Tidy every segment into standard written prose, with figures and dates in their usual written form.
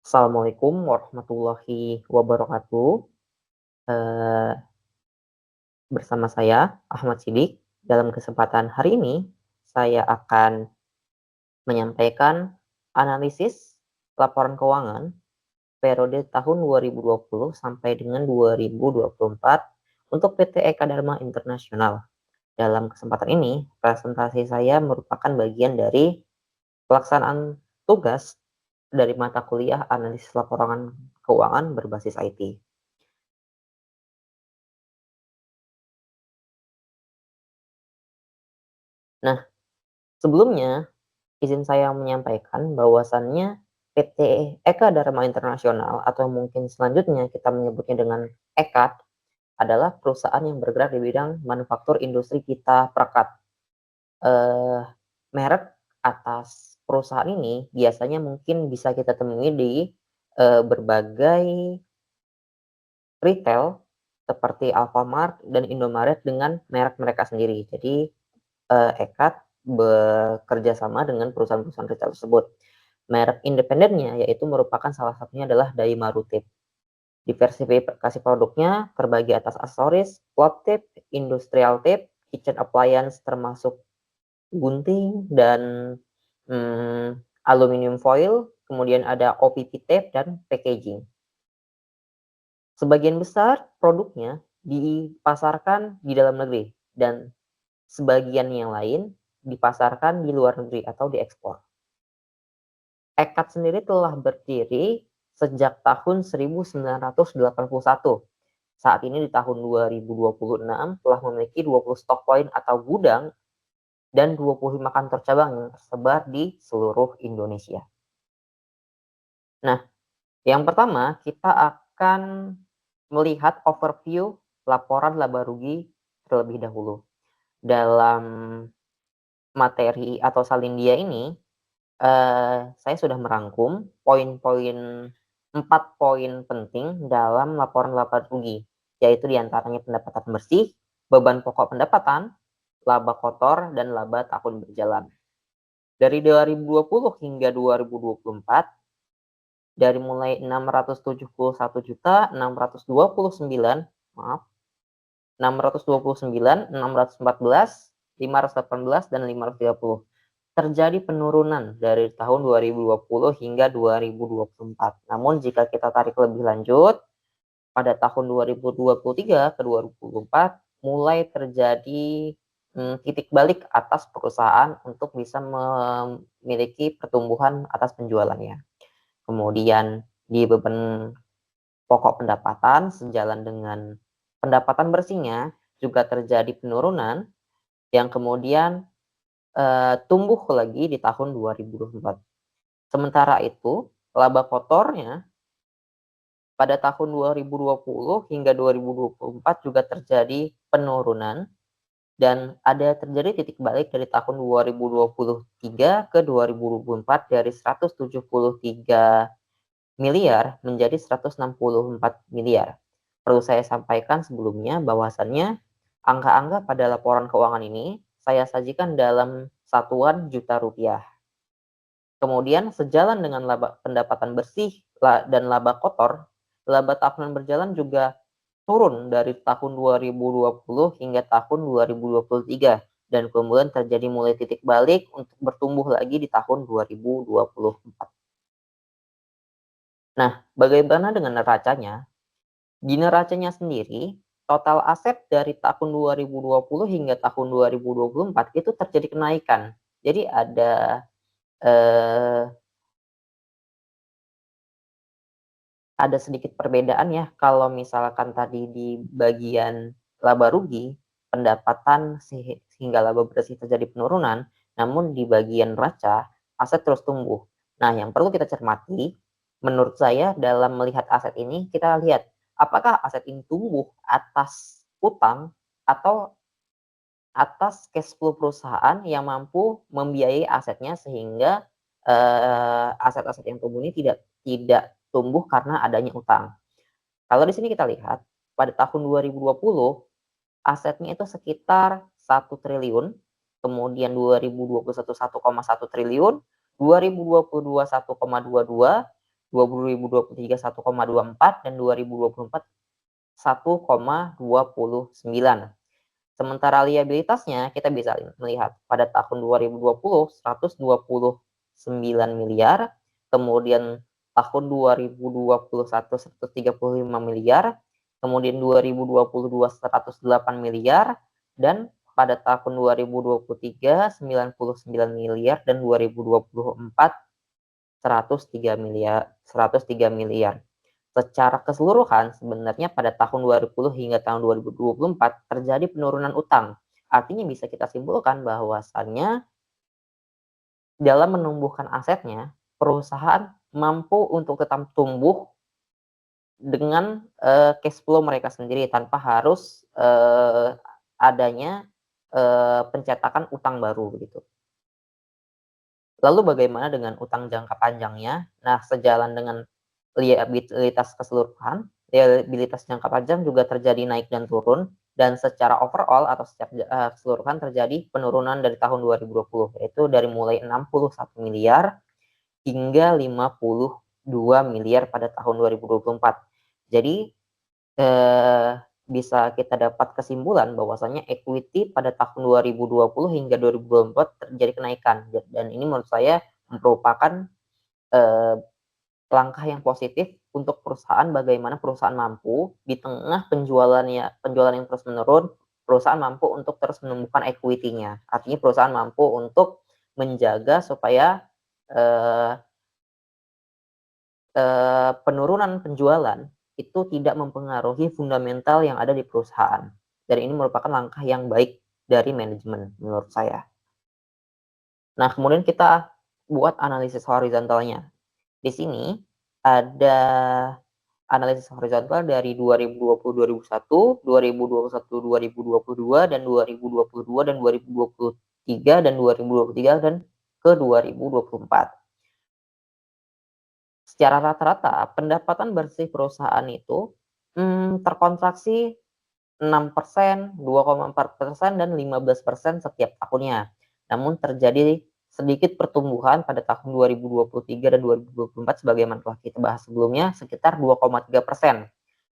Assalamualaikum warahmatullahi wabarakatuh. Eee, Bersama saya Ahmad Shidiq. Dalam kesempatan hari ini, saya akan menyampaikan analisis laporan keuangan periode tahun 2020 sampai dengan 2024 untuk PT Eka Dharma Internasional. Dalam kesempatan ini, presentasi saya merupakan bagian dari pelaksanaan tugas dari mata kuliah analisis laporan keuangan berbasis IT. Nah, sebelumnya, izin saya menyampaikan bahwasannya PT Eka Dharma Internasional atau mungkin selanjutnya kita menyebutnya dengan EKAD adalah perusahaan yang bergerak di bidang manufaktur industri kita perekat. Eee, Merek atas perusahaan ini biasanya mungkin bisa kita temui di, berbagai retail seperti Alfamart dan Indomaret dengan merek mereka sendiri. Jadi EKAD bekerja sama dengan perusahaan-perusahaan retail tersebut. Merek independennya yaitu merupakan salah satunya adalah Daimaru Tape. Diversifikasi produknya terbagi atas aksesoris, plot tape, industrial tape, kitchen appliance termasuk gunting dan, aluminium foil, kemudian ada OPP tape dan packaging. Sebagian besar produknya dipasarkan di dalam negeri dan sebagian yang lain dipasarkan di luar negeri atau diekspor. EKAD sendiri telah berdiri sejak tahun 1981. Saat ini di tahun 2026 telah memiliki 20 stok point atau gudang dan 25 kantor cabang yang tersebar di seluruh Indonesia. Nah, yang pertama kita akan melihat overview laporan laba rugi terlebih dahulu. Dalam materi atau salindia ini, saya sudah merangkum poin-poin 4 poin penting dalam laporan laba rugi, yaitu diantaranya pendapatan bersih, beban pokok pendapatan, laba kotor, dan laba tahun berjalan. Dari 2020 hingga 2024, dari mulai 671.629, maaf, 629, 614, 518, dan 530. Terjadi penurunan dari tahun 2020 hingga 2024. Namun jika kita tarik lebih lanjut, pada tahun 2023 ke 2024 mulai terjadi titik balik atas perusahaan untuk bisa memiliki pertumbuhan atas penjualannya. Kemudian di beban pokok pendapatan sejalan dengan pendapatan bersihnya juga terjadi penurunan yang kemudian tumbuh lagi di tahun 2024. Sementara itu, laba kotornya pada tahun 2020 hingga 2024 juga terjadi penurunan dan ada terjadi titik balik dari tahun 2023 ke 2024 dari 173 miliar menjadi 164 miliar. Perlu saya sampaikan sebelumnya bahwasannya angka-angka pada laporan keuangan ini saya sajikan dalam satuan juta rupiah. Kemudian sejalan dengan laba pendapatan bersih dan laba kotor, laba tahunan berjalan juga turun dari tahun 2020 hingga tahun 2023 dan kemudian terjadi mulai titik balik untuk bertumbuh lagi di tahun 2024. Nah, bagaimana dengan neracanya? Di neracanya sendiri, total aset dari tahun 2020 hingga tahun 2024 itu terjadi kenaikan. Jadi eh, ada sedikit perbedaan ya, kalau misalkan tadi di bagian laba rugi, pendapatan sehingga laba bersih terjadi penurunan, namun di bagian neraca, aset terus tumbuh. Nah, yang perlu kita cermati, menurut saya dalam melihat aset ini, kita lihat apakah aset ini tumbuh atas utang atau atas cash flow perusahaan yang mampu membiayai asetnya sehingga, aset-aset yang tumbuh ini tidak tumbuh karena adanya utang. Kalau di sini kita lihat, pada tahun 2020 asetnya itu sekitar 1 triliun, kemudian 2021 1,1 triliun, 2022 1,22, 2023 1,24 dan 2024 1,29. Sementara liabilitasnya kita bisa melihat pada tahun 2020 129 miliar, kemudian tahun 2021 135 miliar, kemudian 2022 108 miliar, dan pada tahun 2023 99 miliar dan 2024 103 miliar. Secara keseluruhan sebenarnya pada tahun 2010 hingga tahun 2024 terjadi penurunan utang. Artinya bisa kita simpulkan bahwasannya dalam menumbuhkan asetnya, perusahaan mampu untuk tetap tumbuh dengan cash flow mereka sendiri tanpa harus adanya pencetakan utang baru begitu. Lalu bagaimana dengan utang jangka panjangnya? Nah, sejalan dengan liabilitas keseluruhan, liabilitas jangka panjang juga terjadi naik dan turun, dan secara overall atau secara keseluruhan terjadi penurunan dari tahun 2020, yaitu dari mulai 61 miliar hingga 52 miliar pada tahun 2024. Jadi bisa kita dapat kesimpulan bahwasanya equity pada tahun 2020 hingga 2024 terjadi kenaikan, dan ini menurut saya merupakan langkah yang positif untuk perusahaan, bagaimana perusahaan mampu di tengah penjualan yang terus menurun, perusahaan mampu untuk terus menumbuhkan equity-nya. Artinya perusahaan mampu untuk menjaga supaya penurunan penjualan itu tidak mempengaruhi fundamental yang ada di perusahaan. Dan ini merupakan langkah yang baik dari manajemen menurut saya. Nah, kemudian kita buat analisis horizontalnya. Di sini ada analisis horizontal dari 2020-2021, 2021-2022, dan 2022 dan 2023 dan 2023 dan ke 2024. Secara rata-rata pendapatan bersih perusahaan itu terkontraksi 6%, 2,4%, dan 15% setiap tahunnya. Namun terjadi sedikit pertumbuhan pada tahun 2023 dan 2024 sebagaimana telah kita bahas sebelumnya sekitar 2,3%.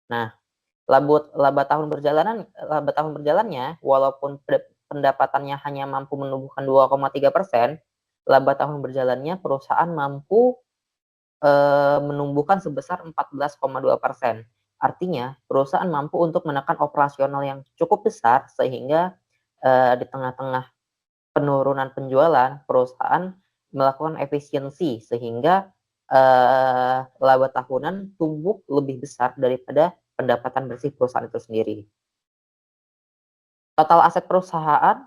Nah, laba tahun berjalannya walaupun pendapatannya hanya mampu menumbuhkan 2,3%, laba tahun berjalannya perusahaan mampu menumbuhkan sebesar 14,2%. Artinya perusahaan mampu untuk menekan operasional yang cukup besar sehingga di tengah-tengah penurunan penjualan perusahaan melakukan efisiensi sehingga laba tahunan tumbuh lebih besar daripada pendapatan bersih perusahaan itu sendiri. Total aset perusahaan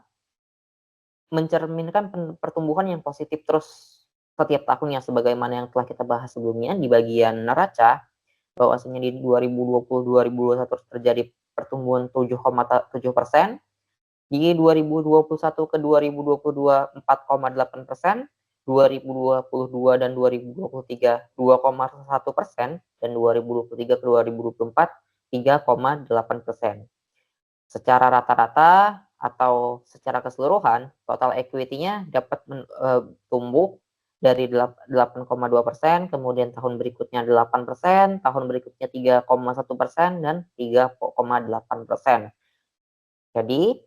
mencerminkan pertumbuhan yang positif terus setiap tahunnya sebagaimana yang telah kita bahas sebelumnya di bagian neraca, bahwasanya di 2020-2021 terjadi pertumbuhan 7,7%, di 2021 ke 2022 4,8%, 2022 dan 2023 2,1%, dan 2023 ke 2024 3,8%. Secara rata-rata atau secara keseluruhan total equity-nya dapat tumbuh dari 8,2%, kemudian tahun berikutnya 8%, tahun berikutnya 3,1%, dan 3,8%. Jadi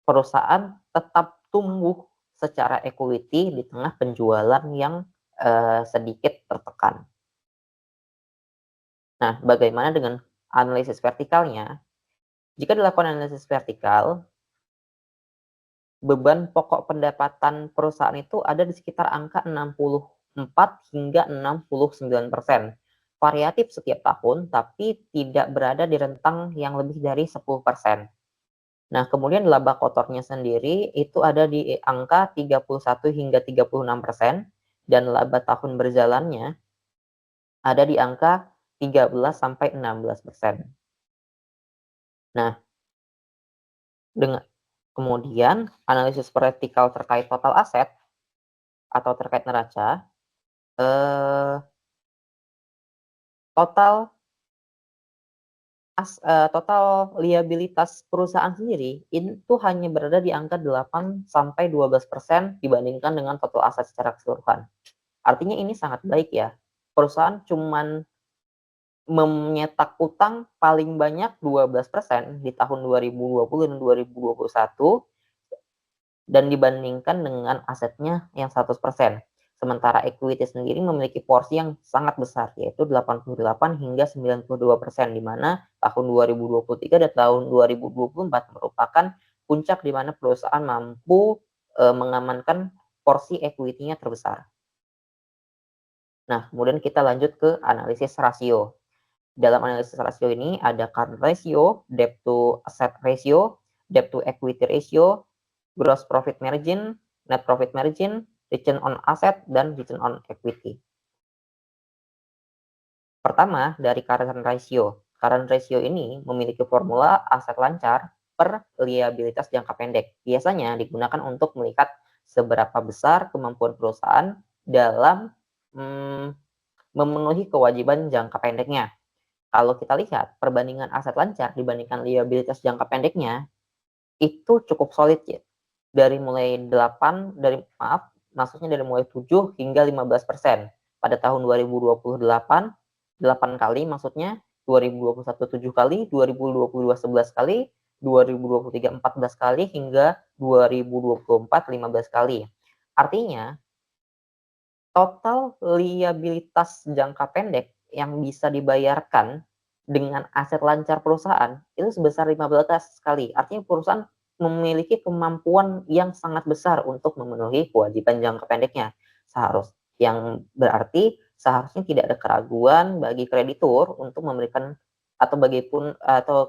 perusahaan tetap tumbuh secara equity di tengah penjualan yang sedikit tertekan. Nah, bagaimana dengan analisis vertikalnya? Jika dilakukan analisis vertikal, beban pokok pendapatan perusahaan itu ada di sekitar angka 64 hingga 69%. Variatif setiap tahun, tapi tidak berada di rentang yang lebih dari 10%. Nah, kemudian laba kotornya sendiri itu ada di angka 31 hingga 36%, dan laba tahun berjalannya ada di angka 13 sampai 16%. Nah, kemudian analisis vertikal terkait total aset atau terkait neraca, total liabilitas perusahaan sendiri itu hanya berada di angka 8 sampai 12% dibandingkan dengan total aset secara keseluruhan. Artinya ini sangat baik ya. perusahaan cuman menyetak utang paling banyak 12% di tahun 2020 dan 2021 dan dibandingkan dengan asetnya yang 100%. Sementara equity sendiri memiliki porsi yang sangat besar, yaitu 88 hingga 92%, di mana tahun 2023 dan tahun 2024 merupakan puncak di mana perusahaan mampu mengamankan porsi equity-nya terbesar. Nah, kemudian kita lanjut ke analisis rasio. Dalam analisis rasio ini ada current ratio, debt to asset ratio, debt to equity ratio, gross profit margin, net profit margin, return on asset, dan return on equity. Pertama, dari current ratio. Current ratio ini memiliki formula aset lancar per liabilitas jangka pendek. Biasanya digunakan untuk melihat seberapa besar kemampuan perusahaan dalam memenuhi kewajiban jangka pendeknya. Kalau kita lihat perbandingan aset lancar dibandingkan liabilitas jangka pendeknya, itu cukup solid ya. Dari mulai 8 dari maaf, maksudnya dari mulai 7 hingga 15%. Pada tahun 2028, 8 kali maksudnya, 2021 7 kali, 2022 11 kali, 2023 14 kali, hingga 2024 15 kali. Artinya, total liabilitas jangka pendek yang bisa dibayarkan dengan aset lancar perusahaan itu sebesar 15 kali. Artinya perusahaan memiliki kemampuan yang sangat besar untuk memenuhi kewajiban jangka pendeknya. Yang berarti seharusnya tidak ada keraguan bagi kreditur untuk memberikan atau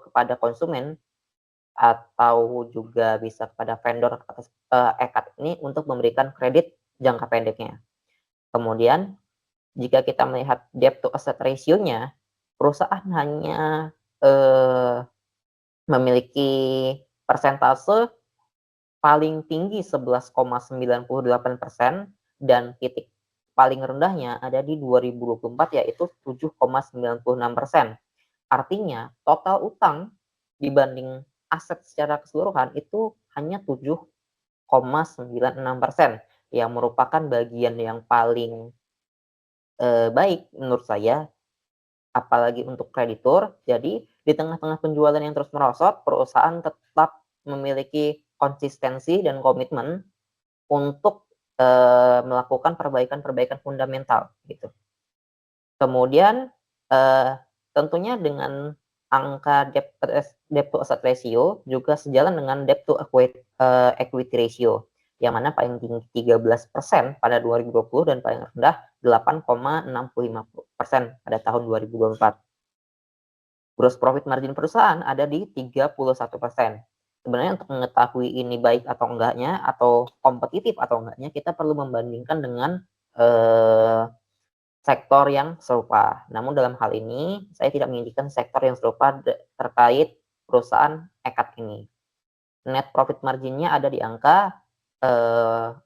kepada konsumen atau juga bisa kepada vendor atas EKAD ini untuk memberikan kredit jangka pendeknya. Kemudian jika kita melihat debt to asset ratio-nya, perusahaan hanya memiliki persentase paling tinggi 11,98% dan titik paling rendahnya ada di 2024 yaitu 7,96%. Artinya total utang dibanding aset secara keseluruhan itu hanya 7,96%, yang merupakan bagian yang paling baik menurut saya, apalagi untuk kreditur. Jadi di tengah-tengah penjualan yang terus merosot, perusahaan tetap memiliki konsistensi dan komitmen untuk melakukan perbaikan-perbaikan fundamental gitu. Kemudian tentunya dengan angka debt to asset ratio juga sejalan dengan debt to equity ratio, yang mana paling tinggi 13% pada 2020 dan paling rendah 8,65% pada tahun 2024. Gross profit margin perusahaan ada di 31%. Sebenarnya untuk mengetahui ini baik atau enggaknya, atau kompetitif atau enggaknya, kita perlu membandingkan dengan sektor yang serupa. Namun dalam hal ini, saya tidak menginginkan sektor yang serupa terkait perusahaan EKAD ini. Net profit margin-nya ada di angka 12,71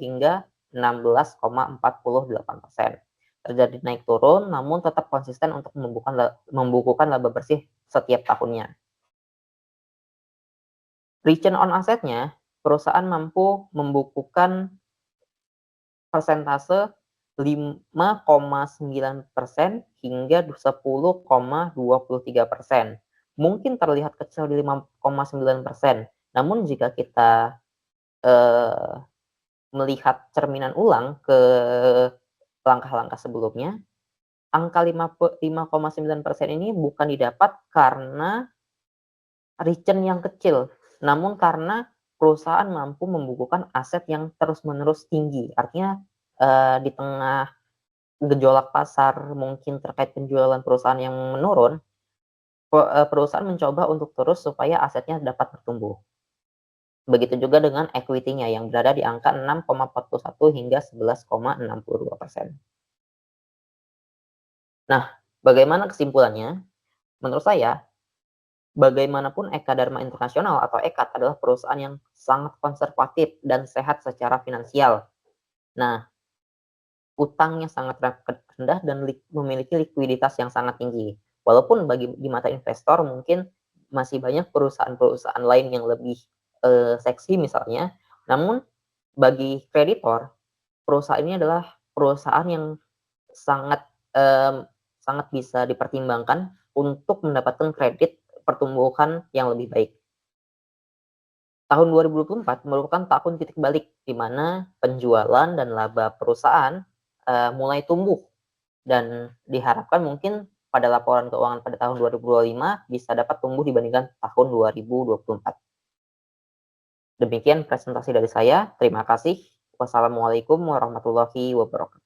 hingga 16,48%. Terjadi naik turun, namun tetap konsisten untuk membukukan laba bersih setiap tahunnya. Return on asset-nya, perusahaan mampu membukukan persentase 5,9% hingga 10,23%. Mungkin terlihat kecil di 5,9%, namun jika kita melihat cerminan ulang ke langkah-langkah sebelumnya, angka 5,9% ini bukan didapat karena return yang kecil, namun karena perusahaan mampu membukukan aset yang terus-menerus tinggi. Artinya di tengah gejolak pasar mungkin terkait penjualan perusahaan yang menurun, perusahaan mencoba untuk terus supaya asetnya dapat bertumbuh. Begitu juga dengan equity-nya yang berada di angka 6,41 hingga 11,62%. Nah, bagaimana kesimpulannya? Menurut saya, bagaimanapun Eka Dharma Internasional atau EKAD adalah perusahaan yang sangat konservatif dan sehat secara finansial. Nah, utangnya sangat rendah dan memiliki likuiditas yang sangat tinggi. Walaupun di mata investor mungkin masih banyak perusahaan-perusahaan lain yang lebih seksi misalnya, namun bagi kreditor, perusahaan ini adalah perusahaan yang sangat, mmm, sangat bisa dipertimbangkan untuk mendapatkan kredit pertumbuhan yang lebih baik. Tahun 2024 merupakan tahun titik balik di mana penjualan dan laba perusahaan, mulai tumbuh dan diharapkan mungkin pada laporan keuangan pada tahun 2025 bisa dapat tumbuh dibandingkan tahun 2024. Demikian presentasi dari saya, terima kasih. Wassalamualaikum warahmatullahi wabarakatuh.